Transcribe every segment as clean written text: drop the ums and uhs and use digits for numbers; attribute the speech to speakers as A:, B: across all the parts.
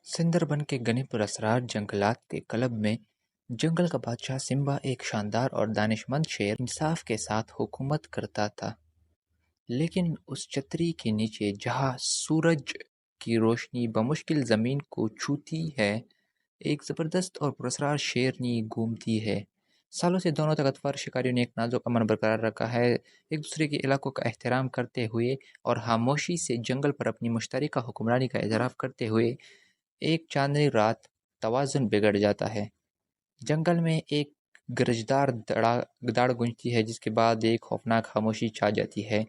A: सुंदरबन के घने पुरस्कार जंगलात के क्लब में जंगल का बादशाह सिम्बा एक शानदार और दानिशमंद शेर इंसाफ के साथ हुकूमत करता था। लेकिन उस छतरी के नीचे जहाँ सूरज की रोशनी बमुश्किल ज़मीन को छूती है, एक ज़बरदस्त और पुरस्कार शेरनी घूमती है। सालों से दोनों ताकतवर शिकारियों ने एक नाजुक अमन बरकरार रखा है, एक दूसरे के इलाकों का एहतराम करते हुए और खामोशी से जंगल पर अपनी मुश्तरका हुक्मरानी का एतराफ़ करते हुए। एक चांदनी रात तवाज़ुन बिगड़ जाता है। जंगल में एक गरजदार दाड़ गूंजती है, जिसके बाद एक खौफनाक खामोशी छा जाती है।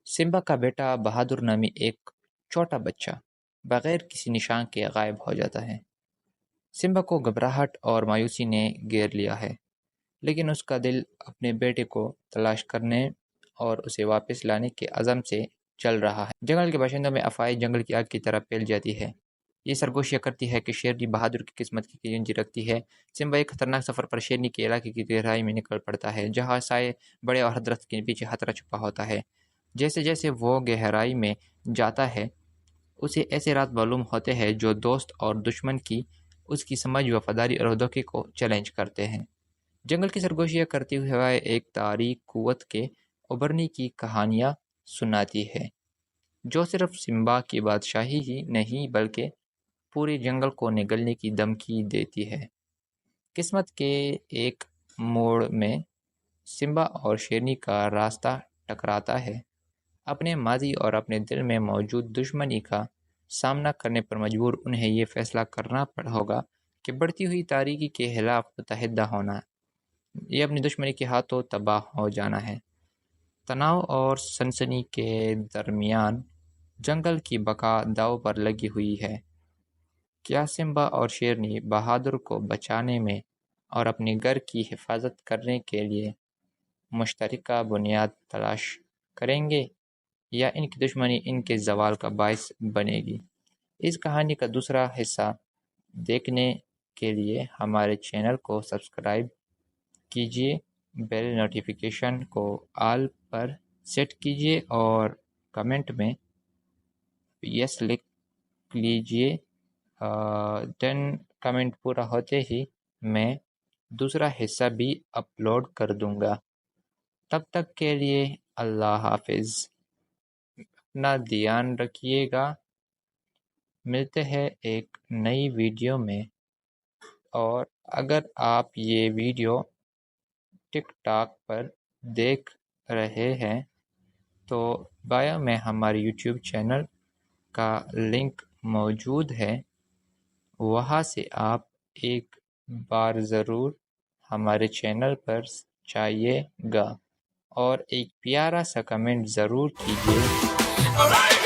A: सिम्बा का बेटा बहादुर नामी एक छोटा बच्चा बगैर किसी निशान के गायब हो जाता है। सिम्बा को घबराहट और मायूसी ने घेर लिया है, लेकिन उसका दिल अपने बेटे को तलाश करने और उसे वापस लाने के अज़म से चल रहा है। जंगल के बाशिंदों में अफवाहें जंगल की आग की तरह फैल जाती है। ये सरगोशियाँ करती है कि शेरनी बहादुर की किस्मत की कीमत रखती है। सिम्बा एक खतरनाक सफ़र पर शेरनी के इलाके की गहराई में निकल पड़ता है, जहाँ साए बड़े और दरख्त के पीछे खतरा छुपा होता है। जैसे जैसे वो गहराई में जाता है, उसे ऐसे रात मालूम होते हैं जो दोस्त और दुश्मन की उसकी समझ, वफादारी और धोखे को चैलेंज करते हैं। जंगल की सरगोशियाँ करते हुए एक तारीख कुव्वत के उभरने की कहानियाँ सुनाती है, जो सिर्फ सिम्बा की बादशाही ही नहीं बल्कि पूरे जंगल को निगलने की धमकी देती है। किस्मत के एक मोड़ में सिम्बा और शेरनी का रास्ता टकराता है। अपने माजी और अपने दिल में मौजूद दुश्मनी का सामना करने पर मजबूर उन्हें ये फैसला करना होगा कि बढ़ती हुई तारीकी के खिलाफ मुतहदा होना, ये अपनी दुश्मनी के हाथों तबाह हो जाना है। तनाव और सनसनी के दरमियान जंगल की बका दांव पर लगी हुई है। क्या सिम्बा और शेरनी बहादुर को बचाने में और अपने घर की हिफाजत करने के लिए मुश्तरका बुनियाद तलाश करेंगे, या इनकी दुश्मनी इनके ज़वाल का बायस बनेगी? इस कहानी का दूसरा हिस्सा देखने के लिए हमारे चैनल को सब्सक्राइब कीजिए, बेल नोटिफिकेशन को ऑल पर सेट कीजिए और कमेंट में यस लिख लीजिए। देन कमेंट पूरा होते ही मैं दूसरा हिस्सा भी अपलोड कर दूंगा। तब तक के लिए अल्लाह हाफिज़, अपना ध्यान रखिएगा। मिलते हैं एक नई वीडियो में। और अगर आप ये वीडियो टिकटॉक पर देख रहे हैं तो बायो में हमारे यूट्यूब चैनल का लिंक मौजूद है, वहाँ से आप एक बार ज़रूर हमारे चैनल पर जाइएगा और एक प्यारा सा कमेंट ज़रूर कीजिए।